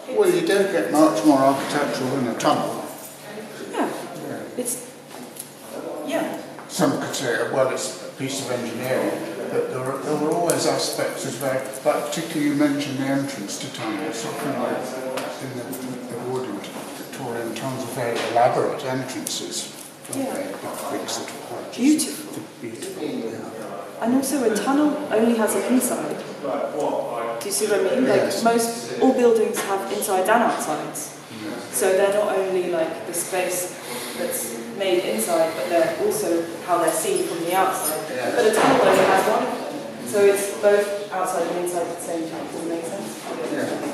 Well, you don't get much more architectural in a tunnel. Yeah. Some could say, well, it's a piece of engineering, but there were always aspects as well. But particularly you mentioned the entrance to tunnels. Often in the Edwardian Victorian tunnels are very elaborate entrances. Big sort of arches. Beautiful. Yeah. And also a tunnel only has an inside. Do you see what I mean? Like all buildings have insides and outsides. So they're not only like the space that's made inside, but they're also how they're seen from the outside. But a tunnel only has one of them. So it's both outside and inside at the same time. Does it make sense? Yeah.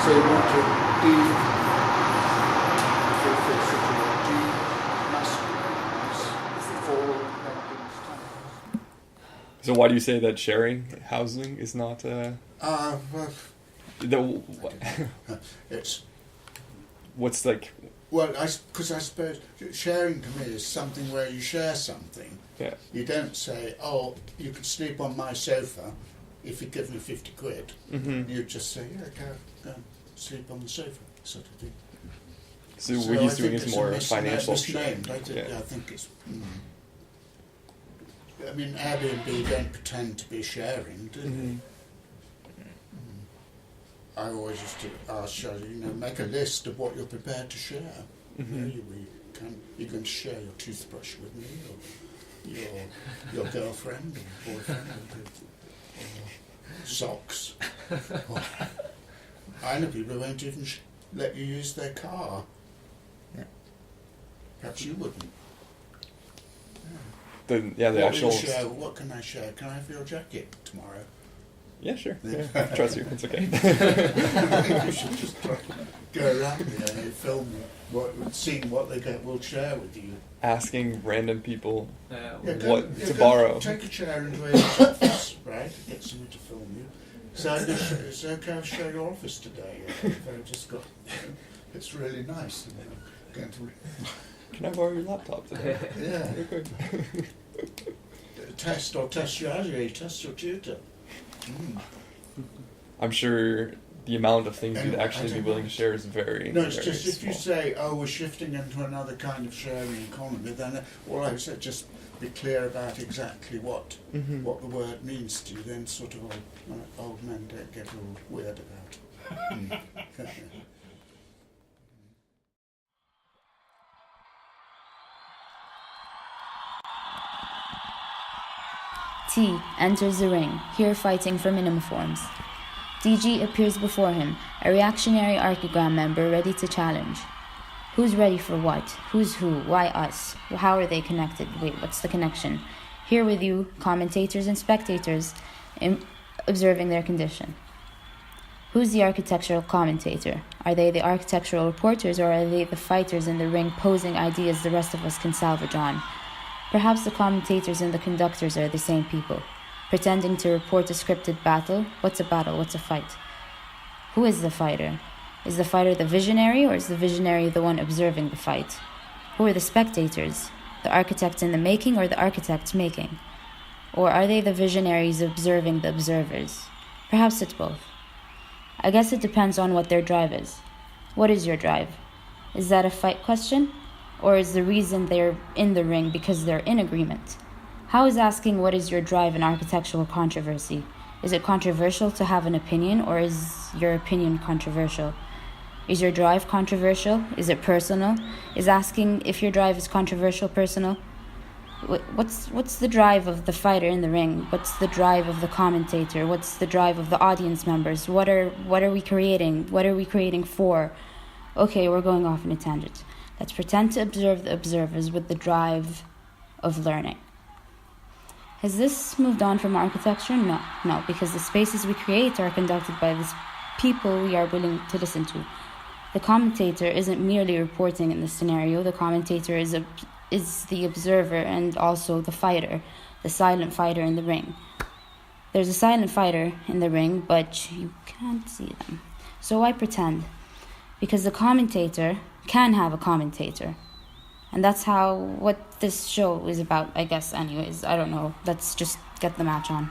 So you want to So why do you say that sharing housing is not it's what's like? Well, because I suppose sharing to me is something where you share something. Yeah. You don't say, "Oh, you can sleep on my sofa if you give me 50 quid." Mm-hmm. You just say, "Yeah, go and sleep on the sofa," sort of thing. So what he's doing is more financial. Misnamed. I think it's. I mean, Airbnb don't pretend to be sharing, do they? Mm-hmm. I always used to ask, make a list of what you're prepared to share. Mm-hmm. You can share your toothbrush with me, or your girlfriend, or boyfriend, or socks. I know people who won't even let you use their car. Yeah. Perhaps you wouldn't. What can I share? Can I have your jacket tomorrow? Yeah, sure. Yeah. Trust you. It's okay. I think you should just go around and film seeing what they will share with you. Asking random people to borrow. Take a chair into your office, right? Get somebody to film you. So it's okay, I'll show your office today. I've just got. It's really nice. Going to. Can I borrow your laptop today? Yeah. Test your tutor. I'm sure the amount of things you'd actually be willing to share is very. No, it's very just if small. you say, we're shifting into another kind of sharing economy, then all I said, just be clear about exactly what the word means to you, then sort of old men don't get all weird about it. T enters the ring, here fighting for minimiforms. DG appears before him, a reactionary archigram member ready to challenge. Who's ready for what? Who's who? Why us? How are they connected? Wait, what's the connection? Here with you, commentators and spectators, observing their condition. Who's the architectural commentator? Are they the architectural reporters, or are they the fighters in the ring posing ideas the rest of us can salvage on? Perhaps the commentators and the conductors are the same people, pretending to report a scripted battle. What's a battle? What's a fight? Who is the fighter? Is the fighter the visionary, or is the visionary the one observing the fight? Who are the spectators? The architects in the making, or the architects making? Or are they the visionaries observing the observers? Perhaps it's both. I guess it depends on what their drive is. What is your drive? Is that a fight question? Or is the reason they're in the ring because they're in agreement? How is asking what is your drive in architectural controversy? Is it controversial to have an opinion, or is your opinion controversial? Is your drive controversial? Is it personal? Is asking if your drive is controversial personal? What's the drive of the fighter in the ring? What's the drive of the commentator? What's the drive of the audience members? What are we creating? What are we creating for? Okay, we're going off on a tangent. Let's pretend to observe the observers with the drive of learning. Has this moved on from architecture? No, because the spaces we create are conducted by the people we are willing to listen to. The commentator isn't merely reporting in the scenario. The commentator is the observer and also the fighter, the silent fighter in the ring. There's a silent fighter in the ring, but you can't see them. So why pretend? Because the commentator can have a commentator. And that's what this show is about, I guess, anyways. I don't know. Let's just get the match on.